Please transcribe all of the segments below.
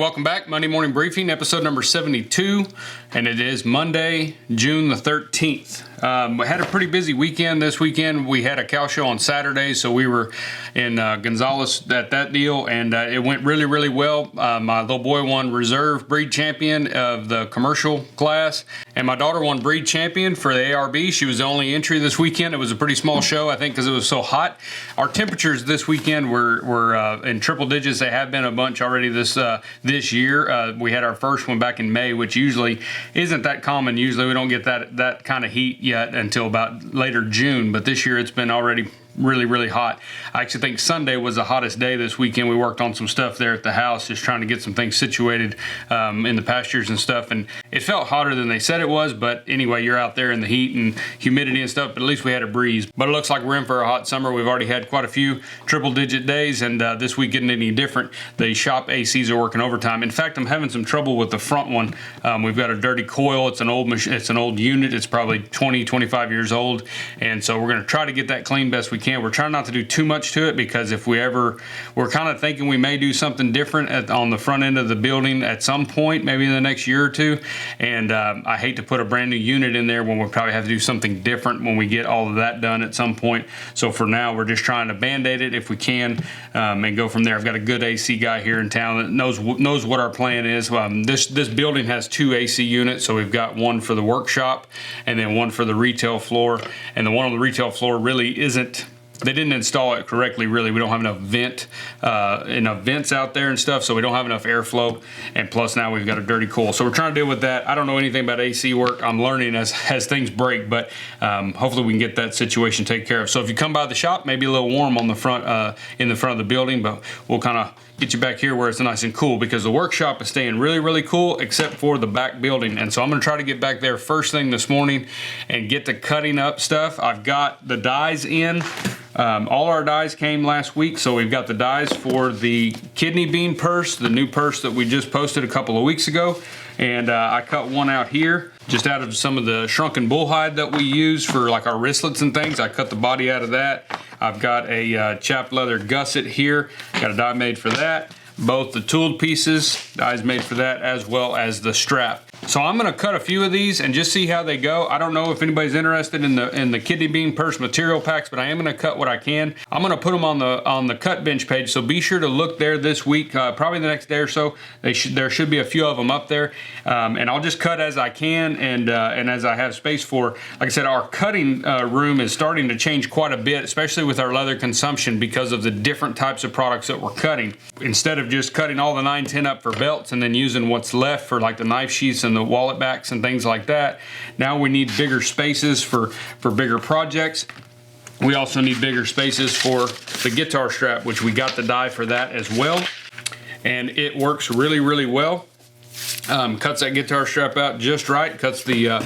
welcome back. Monday Morning Briefing, episode number 72, and it is Monday, June the 13th. We had a pretty busy weekend this weekend. We had a cow show on Saturday, so we were in Gonzales at that deal, and it went really, really well. My little boy won reserve breed champion of the commercial class, and my daughter won breed champion for the ARB. She was the only entry this weekend. It was a pretty small show, I think, because it was so hot. Our temperatures this weekend were in triple digits. They have been a bunch already this year. We had our first one back in May, which usually isn't that common. Usually we don't get that kind of heat yet until about later June, but this year it's been already really, really hot. I actually think Sunday was the hottest day this weekend. We worked on some stuff there at the house, just trying to get some things situated in the pastures and stuff, and it felt hotter than they said it was, but anyway, you're out there in the heat and humidity and stuff, but at least we had a breeze. But it looks like we're in for a hot summer. We've already had quite a few triple-digit days, and this week isn't any different. The shop ACs are working overtime. In fact, I'm having some trouble with the front one. We've got a dirty coil. It's an old machine. It's an old unit. It's probably 20, 25 years old, and so we're going to try to get that clean best we can. We're trying not to do too much to it because if we're kind of thinking we may do something different on the front end of the building at some point, maybe in the next year or two. And I hate to put a brand new unit in there when we'll probably have to do something different when we get all of that done at some point. So for now, we're just trying to band-aid it if we can and go from there. I've got a good AC guy here in town that knows what our plan is. This building has two AC units, so we've got one for the workshop and then one for the retail floor. And the one on the retail floor really isn't. They didn't install it correctly, really. We don't have enough vents out there and stuff, so we don't have enough airflow, and plus now we've got a dirty coil. So we're trying to deal with that. I don't know anything about AC work. I'm learning as things break, but hopefully we can get that situation taken care of. So if you come by the shop, maybe a little warm on the front, in the front of the building, but we'll kind of get you back here where it's nice and cool because the workshop is staying really, really cool except for the back building. And so I'm going to try to get back there first thing this morning and get the cutting up stuff. I've got the dies in. All our dies came last week, so we've got the dies for the kidney bean purse, the new purse that we just posted a couple of weeks ago. And I cut one out here just out of some of the shrunken bull hide that we use for like our wristlets and things. I cut the body out of that. I've got a chapped leather gusset here. Got a die made for that. Both the tooled pieces, dies made for that, as well as the strap. So I'm going to cut a few of these and just see how they go. I don't know if anybody's interested in the kidney bean purse material packs, but I am going to cut what I can. I'm going to put them on the cut bench page, so be sure to look there this week, probably the next day or so. There should be a few of them up there, and I'll just cut as I can and as I have space for. Like I said, our cutting room is starting to change quite a bit, especially with our leather consumption because of the different types of products that we're cutting. Instead of just cutting all the 910 up for belts and then using what's left for like the knife sheaths and the wallet backs and things like that, now we need bigger spaces for bigger projects. We also need bigger spaces for the guitar strap, which we got the die for that as well, and it works really, really well. Cuts that guitar strap out just right, cuts the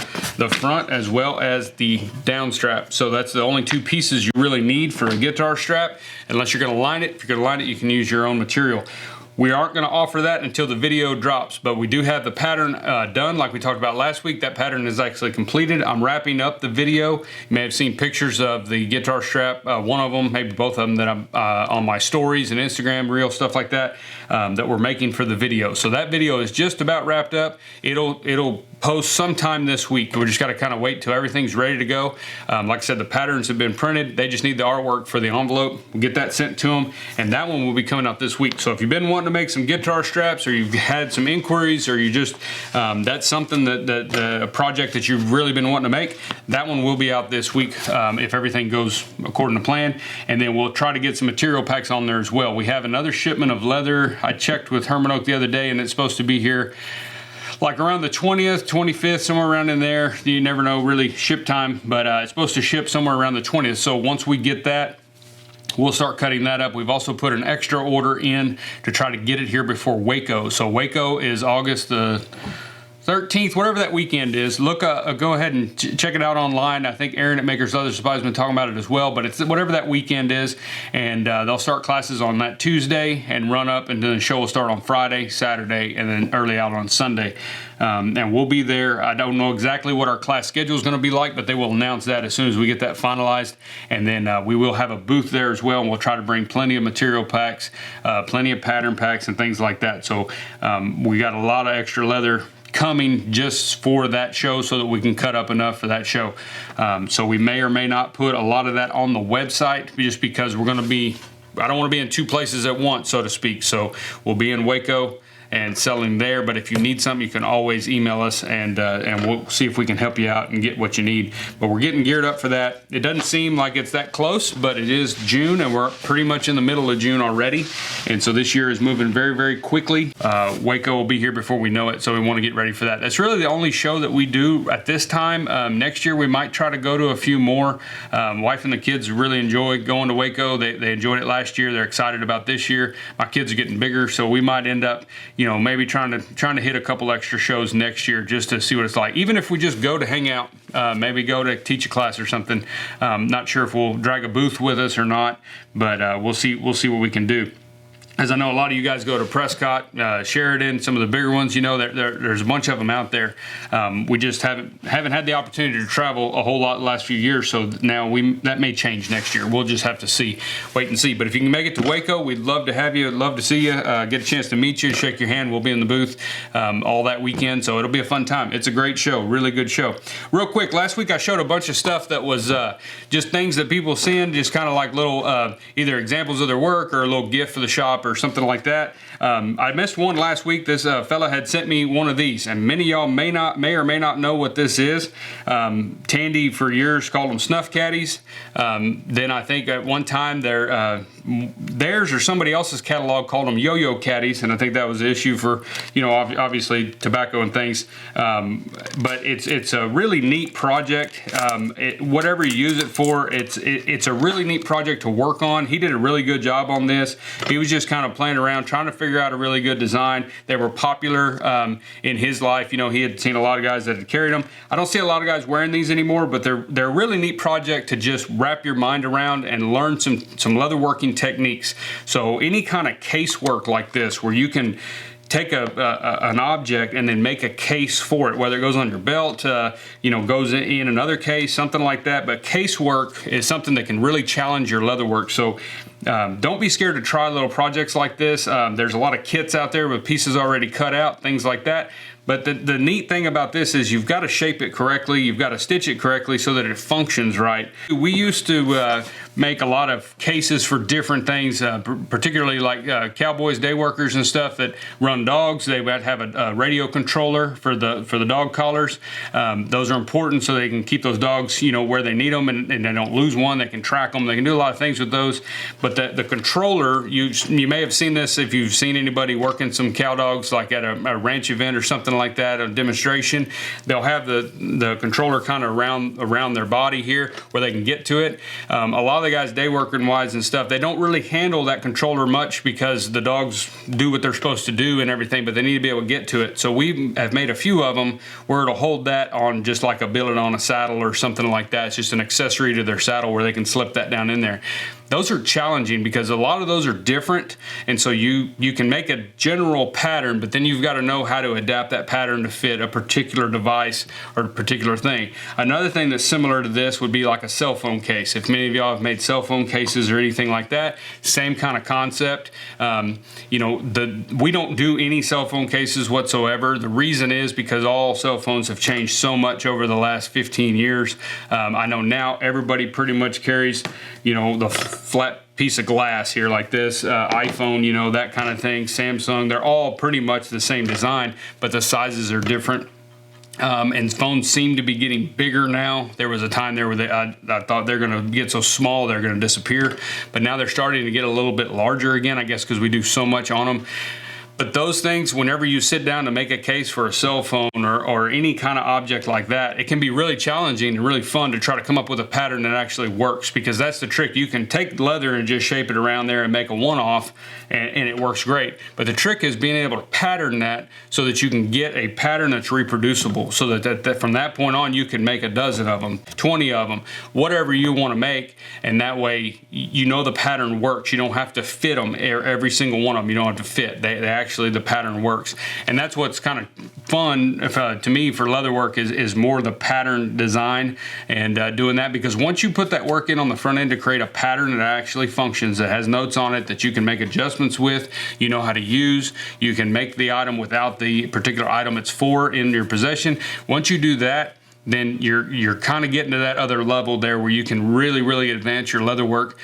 front as well as the down strap. So that's the only two pieces you really need for a guitar strap, unless you're going to line it. If you're going to line it, you can use your own material. We aren't going to offer that until the video drops, but we do have the pattern done like we talked about last week. That pattern is actually completed. I'm wrapping up the video. You may have seen pictures of the guitar strap, one of them, maybe both of them, that I'm on my stories and Instagram reel, stuff like that, that we're making for the video. So that video is just about wrapped up. It'll post sometime this week. We just got to kind of wait till everything's ready to go. Like I said, the patterns have been printed. They just need the artwork for the envelope. We'll get that sent to them, and that one will be coming out this week. So if you've been wanting to make some guitar straps, or you've had some inquiries, or you just that's something that a project that you've really been wanting to make, that one will be out this week if everything goes according to plan. And then we'll try to get some material packs on there as well. We have another shipment of leather. I checked with Herman Oak the other day, and it's supposed to be here like around the 20th, 25th, somewhere around in there. You never know really ship time, but it's supposed to ship somewhere around the 20th. So once we get that, we'll start cutting that up. We've also put an extra order in to try to get it here before Waco. So Waco is August the 13th, whatever that weekend is. Look, go ahead and check it out online. I think Aaron at Makers Leather Supply has been talking about it as well, but it's whatever that weekend is, and they'll start classes on that Tuesday and run up, and then the show will start on Friday, Saturday, and then early out on Sunday. And we'll be there. I don't know exactly what our class schedule is going to be like, but they will announce that as soon as we get that finalized. And then we will have a booth there as well, and we'll try to bring plenty of material packs, plenty of pattern packs and things like that. So we got a lot of extra leather coming just for that show so that we can cut up enough for that show. So we may or may not put a lot of that on the website just because we're going to be, I don't want to be in two places at once, so to speak. So we'll be in Waco and selling there, but if you need something, you can always email us, and we'll see if we can help you out and get what you need. But we're getting geared up for that. It doesn't seem like it's that close, but it is June, and we're pretty much in the middle of June already, and so this year is moving very, very quickly. Waco will be here before we know it, so we want to get ready for that. That's really the only show that we do at this time. Next year we might try to go to a few more. Wife and the kids really enjoy going to Waco. They enjoyed it last year. They're excited about this year. My kids are getting bigger, so we might end up, maybe trying to hit a couple extra shows next year just to see what it's like. Even if we just go to hang out, maybe go to teach a class or something. Not sure if we'll drag a booth with us or not, but we'll see what we can do. As I know, a lot of you guys go to Prescott, Sheridan, some of the bigger ones. There's a bunch of them out there. We just haven't had the opportunity to travel a whole lot the last few years, so now that may change next year. We'll just have to wait and see. But if you can make it to Waco, we'd love to have you. I'd love to see you, get a chance to meet you, shake your hand. We'll be in the booth all that weekend, so it'll be a fun time. It's a great show, really good show. Real quick, last week I showed a bunch of stuff that was just things that people send, just kind of like little either examples of their work or a little gift for the shop or something like that. I missed one last week. This fella had sent me one of these, and many of y'all may or may not know what this is. Tandy for years called them snuff caddies. Then I think at one time theirs or somebody else's catalog called them yo-yo caddies, and I think that was the issue for obviously tobacco and things. But it's a really neat project. Whatever you use it for, it's a really neat project to work on. He did a really good job on this. He was just kind of playing around trying to figure out a really good design. They were popular in his life. He had seen a lot of guys that had carried them. I don't see a lot of guys wearing these anymore, but they're a really neat project to just wrap your mind around and learn some leatherworking techniques. So any kind of casework like this, where you can take an object and then make a case for it, whether it goes on your belt, goes in another case, something like that. But casework is something that can really challenge your leatherwork. So don't be scared to try little projects like this. There's a lot of kits out there with pieces already cut out, things like that. But the neat thing about this is you've got to shape it correctly, you've got to stitch it correctly so that it functions right. We used to make a lot of cases for different things, particularly like cowboys, day workers and stuff that run dogs. They would have a radio controller for the dog collars. Those are important so they can keep those dogs where they need them, and they don't lose one. They can track them. They can do a lot of things with those. But the controller, you may have seen this if you've seen anybody working some cow dogs like at a ranch event or something like that, a demonstration. They'll have the controller kind of around their body here where they can get to it. A lot of the guys day working wise and stuff, they don't really handle that controller much because the dogs do what they're supposed to do and everything, but they need to be able to get to it. So we have made a few of them where it'll hold that on just like a billet on a saddle or something like that. It's just an accessory to their saddle where they can slip that down in there. Those are challenging because a lot of those are different, and so you can make a general pattern, but then you've got to know how to adapt that pattern to fit a particular device or a particular thing. Another thing that's similar to this would be like a cell phone case. If many of y'all have made cell phone cases or anything like that, same kind of concept. We don't do any cell phone cases whatsoever. The reason is because all cell phones have changed so much over the last 15 years. I know now everybody pretty much carries, the flat piece of glass here like this, iPhone, that kind of thing, Samsung. They're all pretty much the same design, but the sizes are different. And phones seem to be getting bigger now. There was a time there where I thought they're going to get so small they're going to disappear, but now they're starting to get a little bit larger again, I guess because we do so much on them. But those things, whenever you sit down to make a case for a cell phone or any kind of object like that, it can be really challenging and really fun to try to come up with a pattern that actually works, because that's the trick. You can take leather and just shape it around there and make a one-off, and it works great. But the trick is being able to pattern that so that you can get a pattern that's reproducible, so that from that point on you can make a dozen of them, 20 of them, whatever you want to make, and that way you know the pattern works. You don't have to fit them, every single one of them. You don't have to fit. Actually, the pattern works, and that's what's kind of fun to me for leatherwork is more the pattern design and doing that, because once you put that work in on the front end to create a pattern that actually functions, that has notes on it that you can make adjustments with, you know how to use, you can make the item without the particular item it's for in your possession. Once you do that, then you're kind of getting to that other level there where you can really advance your leatherwork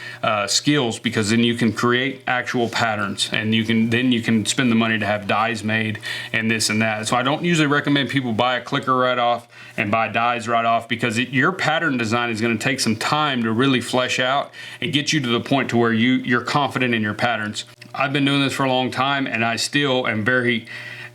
skills, because then you can create actual patterns, and you can spend the money to have dies made and this and that. So I don't usually recommend people buy a clicker right off and buy dies right off, because your pattern design is going to take some time to really flesh out and get you to the point to where you're confident in your patterns. I've been doing this for a long time, and I still am very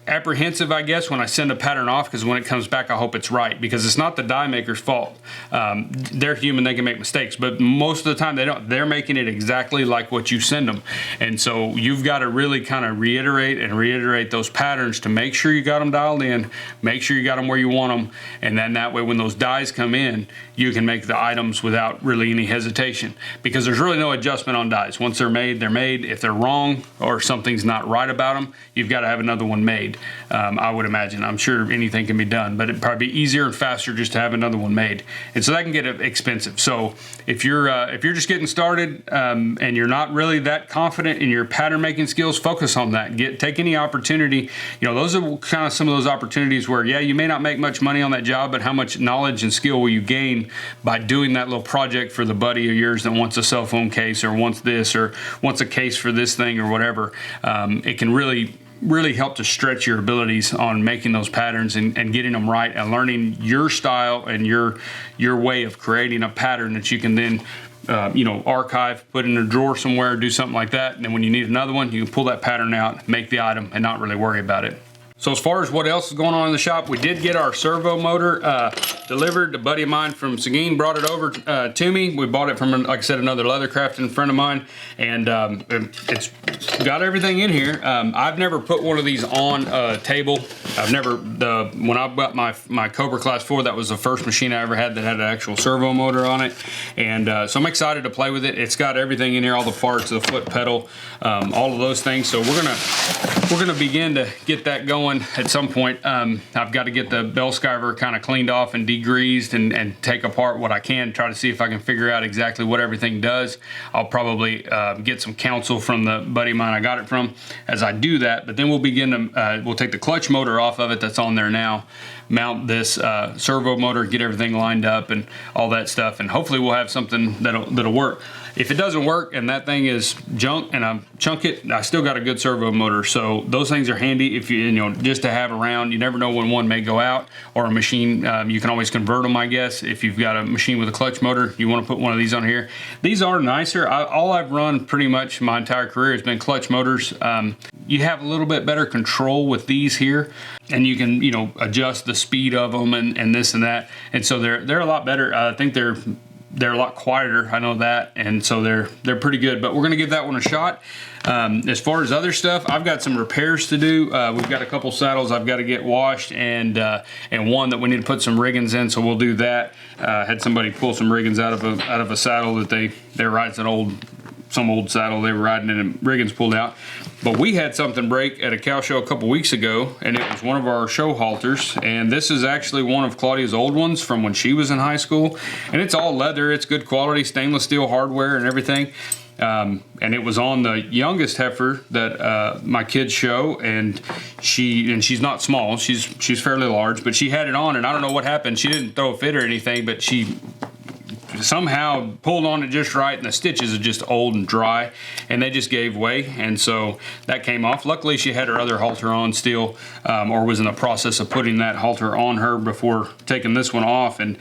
apprehensive, I guess, when I send a pattern off, because when it comes back I hope it's right, because it's not the die maker's fault. They're human, they can make mistakes, but most of the time they don't. They're making it exactly like what you send them, and so you've got to really kind of reiterate those patterns to make sure you got them dialed in, make sure you got them where you want them, and then that way when those dies come in, you can make the items without really any hesitation, because there's really no adjustment on dies. Once they're made, they're made. If they're wrong or something's not right about them, you've got to have another one made. I would imagine. I'm sure anything can be done, but it'd probably be easier and faster just to have another one made, and so that can get expensive. So if you're just getting started and you're not really that confident in your pattern making skills, focus on that. Take any opportunity. You know, those are kind of some of those opportunities where, yeah, you may not make much money on that job, but how much knowledge and skill will you gain by doing that little project for the buddy of yours that wants a cell phone case, or wants this, or wants a case for this thing, or whatever. It can really help to stretch your abilities on making those patterns and getting them right, and learning your style and your way of creating a pattern that you can then archive, put in a drawer somewhere, do something like that, and then when you need another one, you can pull that pattern out, make the item, and not really worry about it. So as far as what else is going on in the shop, we did get our servo motor delivered. A buddy of mine from Seguin brought it over to me. We bought it from, like I said, another leather crafting friend of mine, and it's got everything in here. I've never put one of these on a table. When I bought my Cobra Class 4, that was the first machine I ever had that had an actual servo motor on it, and so I'm excited to play with it. It's got everything in here, all the parts, the foot pedal, all of those things. So we're gonna begin to get that going at some point. I've got to get the bell skiver kind of cleaned off and degreased and take apart what I can, try to see if I can figure out exactly what everything does. I'll probably get some counsel from the buddy of mine I got it from as I do that, but then we'll begin to, we'll take the clutch motor off of it that's on there now, mount this servo motor, get everything lined up and all that stuff, and hopefully we'll have something that'll work. If it doesn't work and that thing is junk and I chunk it, I still got a good servo motor. So those things are handy if you know, just to have around. You never know when one may go out, or a machine, you can always convert them, I guess. If you've got a machine with a clutch motor, you want to put one of these on here. These are nicer. All I've run pretty much my entire career has been clutch motors. You have a little bit better control with these here, and you can, you know, adjust the speed of them and this and that. And so they're a lot better. I think they're a lot quieter, I know that, and so they're pretty good, but we're gonna give that one a shot. As far as other stuff, I've got some repairs to do. We've got a couple saddles I've got to get washed, and one that we need to put some riggings in, so we'll do that. Had somebody pull some riggings out of a saddle that they ride some old saddle they were riding in, and riggings pulled out. But we had something break at a cow show a couple weeks ago, and it was one of our show halters, and this is actually one of Claudia's old ones from when she was in high school, and it's all leather, it's good quality stainless steel hardware and everything. And it was on the youngest heifer that my kids show, and she's not small, she's fairly large, but she had it on, and I don't know what happened. She didn't throw a fit or anything, but she somehow pulled on it just right, and the stitches are just old and dry, and they just gave way, and so that came off. Luckily, she had her other halter on still, or was in the process of putting that halter on her before taking this one off, and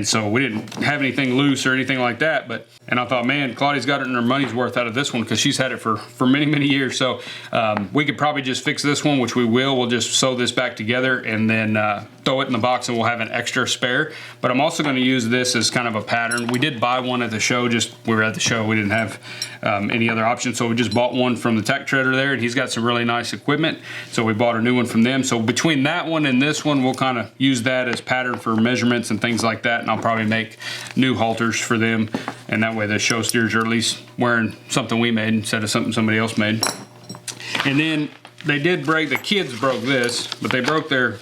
so we didn't have anything loose or anything like that. And I thought, man, Claudia's got her money's worth out of this one, because she's had it for many, many years. So we could probably just fix this one, which we will. We'll just sew this back together and then throw it in the box, and we'll have an extra spare. But I'm also going to use this as kind of a pattern. We did buy one at the show. We were at the show. We didn't have any other options, so we just bought one from the Tech Treader there, and he's got some really nice equipment. So we bought a new one from them. So between that one and this one, we'll kind of use that as pattern for measurements and things like that. And I'll probably make new halters for them, and that way the show steers are at least wearing something we made instead of something somebody else made. And then they did break, the kids broke this, but they broke their,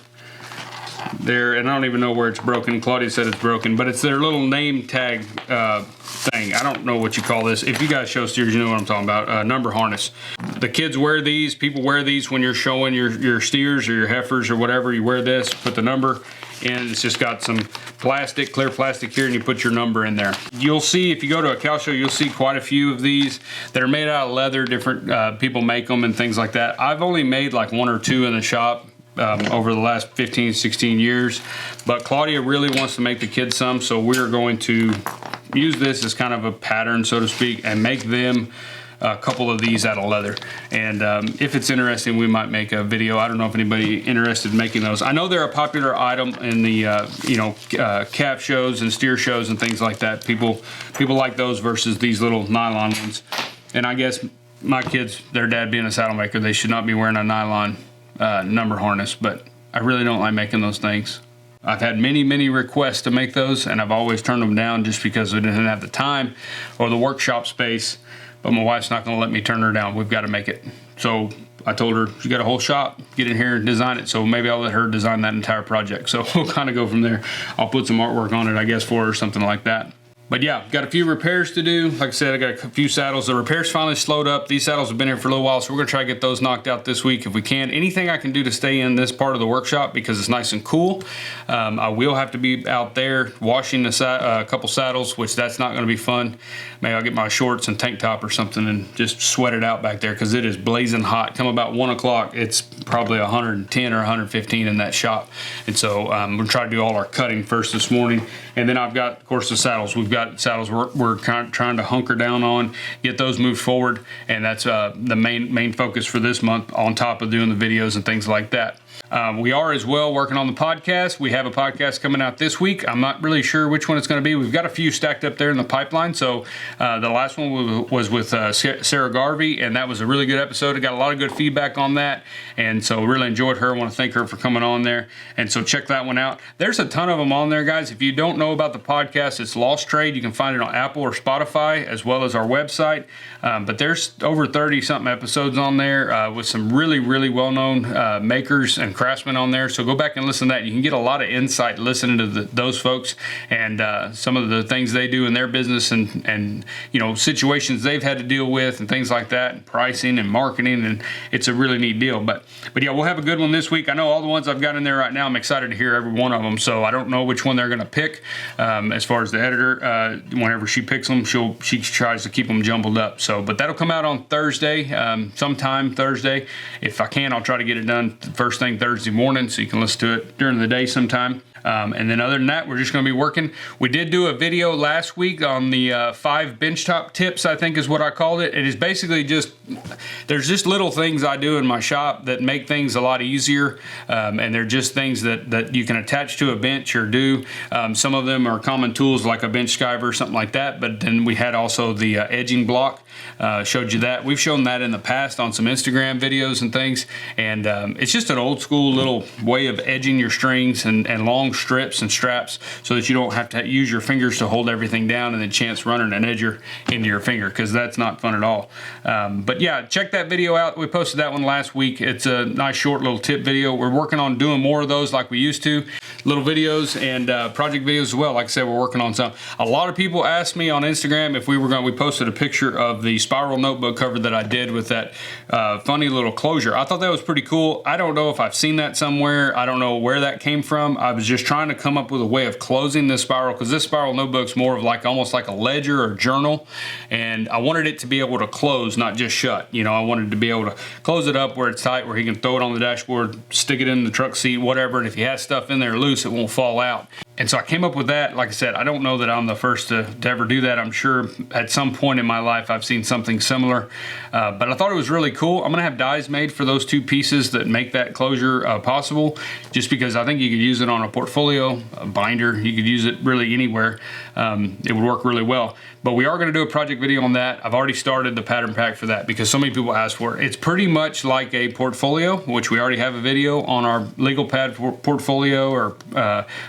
and I don't even know where it's broken. Claudia said it's broken, but it's their little name tag thing. I don't know what you call this. If you guys show steers, you know what I'm talking about. Number harness. The kids wear these. People wear these when you're showing your steers or your heifers or whatever. You wear this, put the number in. It's just got some plastic, clear plastic here, and you put your number in there. You'll see, if you go to a cow show, you'll see quite a few of these that are made out of leather. Different people make them and things like that. I've only made like one or two in the shop over the last 15, 16 years. But Claudia really wants to make the kids some, so we're going to use this as kind of a pattern, so to speak, and make them a couple of these out of leather. And if it's interesting, we might make a video. I don't know if anybody interested in making those. I know they're a popular item in the calf shows and steer shows and things like that. People like those versus these little nylon ones. And I guess my kids, their dad being a saddle maker, they should not be wearing a nylon number harness, but I really don't like making those things. I've had many requests to make those, and I've always turned them down just because we didn't have the time or the workshop space. But my wife's not going to let me turn her down. We've got to make it. So I told her, you got a whole shop, get in here and design it. So maybe I'll let her design that entire project. So we'll kind of go from there. I'll put some artwork on it, I guess, for her or something like that. But yeah, got a few repairs to do. Like I said, I got a few saddles. The repairs finally slowed up. These saddles have been here for a little while, so we're gonna try to get those knocked out this week if we can. Anything I can do to stay in this part of the workshop because it's nice and cool. I will have to be out there washing a couple saddles, which that's not gonna be fun. Maybe I'll get my shorts and tank top or something and just sweat it out back there because it is blazing hot. Come about 1 o'clock, it's probably 110 or 115 in that shop. And so we're gonna try to do all our cutting first this morning. And then I've got, of course, the saddles. We've got saddles we're kind of trying to hunker down on, get those moved forward, and that's the main focus for this month, on top of doing the videos and things like that. We are as well working on the podcast. We have a podcast coming out this week. I'm not really sure which one it's going to be. We've got a few stacked up there in the pipeline. So the last one was with Sarah Garvey, and that was a really good episode. I got a lot of good feedback on that, and so really enjoyed her. I want to thank her for coming on there, and so check that one out. There's a ton of them on there, guys. If you don't know about the podcast, it's Lost Trade. You can find it on Apple or Spotify, as well as our website. But there's over 30-something episodes on there with some really well-known makers and craftsmen on there. So go back and listen to that. You can get a lot of insight listening to those folks and some of the things they do in their business and situations they've had to deal with and things like that, and pricing and marketing, and it's a really neat deal. But yeah, we'll have a good one this week. I know all the ones I've got in there right now. I'm excited to hear every one of them. So I don't know which one they're going to pick. As far as the editor, whenever she picks them, she tries to keep them jumbled up. So, but that'll come out on Thursday, sometime Thursday. If I can, I'll try to get it done first thing Thursday morning, so you can listen to it during the day sometime. And then other than that, we're just going to be working. We did do a video last week on the 5 benchtop tips, I think is what I called it. It is basically there's just little things I do in my shop that make things a lot easier. And they're just things that you can attach to a bench or do. Some of them are common tools like a bench skiver or something like that. But then we had also the edging block. Showed you that. We've shown that in the past on some Instagram videos and things. And it's just an old school little way of edging your strings and long strips and straps so that you don't have to use your fingers to hold everything down and then chance running an edger into your finger, because that's not fun at all. But yeah, check that video out. We posted that one last week. It's a nice short little tip video. We're working on doing more of those like we used to. Little videos and project videos as well. Like I said, we're working on some. A lot of people asked me on Instagram if we posted a picture of of the spiral notebook cover that I did with that funny little closure. I thought that was pretty cool. I don't know if I've seen that somewhere. I don't know where that came from. I was just trying to come up with a way of closing this spiral, because this spiral notebook's more of like almost like a ledger or journal, and I wanted it to be able to close, not just shut. You know, I wanted to be able to close it up where it's tight, where he can throw it on the dashboard, stick it in the truck seat, whatever, and if he has stuff in there loose, it won't fall out. And so I came up with that. Like I said, I don't know that I'm the first to ever do that. I'm sure at some point in my life I've seen something similar, but I thought it was really cool. I'm gonna have dies made for those two pieces that make that closure possible, just because I think you could use it on a portfolio, a binder. You could use it really anywhere. It would work really well. But we are gonna do a project video on that. I've already started the pattern pack for that because so many people asked for it. It's pretty much like a portfolio, which we already have a video on our legal pad portfolio or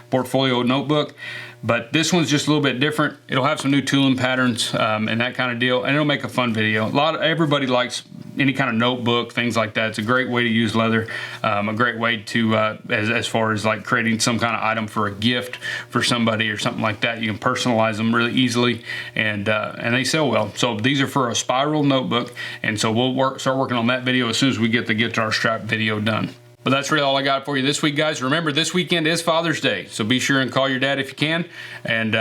portfolio notebook, but this one's just a little bit different. It'll have some new tooling patterns and that kind of deal, and it'll make a fun video. Everybody likes any kind of notebook, things like that. It's a great way to use leather, a great way to as far as like creating some kind of item for a gift for somebody or something like that. You can personalize them really easily, and they sell well. So these are for a spiral notebook, and so we'll start working on that video as soon as we get the guitar strap video done. But that's really all I got for you this week, guys. Remember, this weekend is Father's Day, so be sure and call your dad if you can, and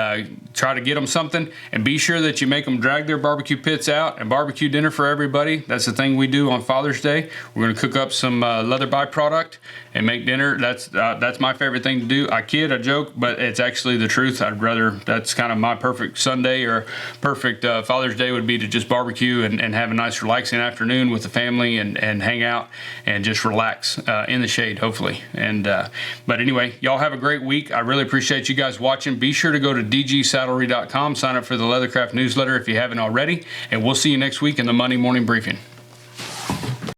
try to get them something. And be sure that you make them drag their barbecue pits out and barbecue dinner for everybody. That's the thing we do on Father's Day. We're gonna cook up some leather byproduct and make dinner. That's my favorite thing to do. I kid, I joke, but it's actually the truth. That's kind of my perfect Sunday or perfect Father's Day would be to just barbecue and have a nice relaxing afternoon with the family and hang out and just relax in the shade, hopefully. And but anyway, y'all have a great week. I really appreciate you guys watching. Be sure to go to dgsaddlery.com, sign up for the Leathercraft newsletter if you haven't already, and we'll see you next week in the Monday morning briefing.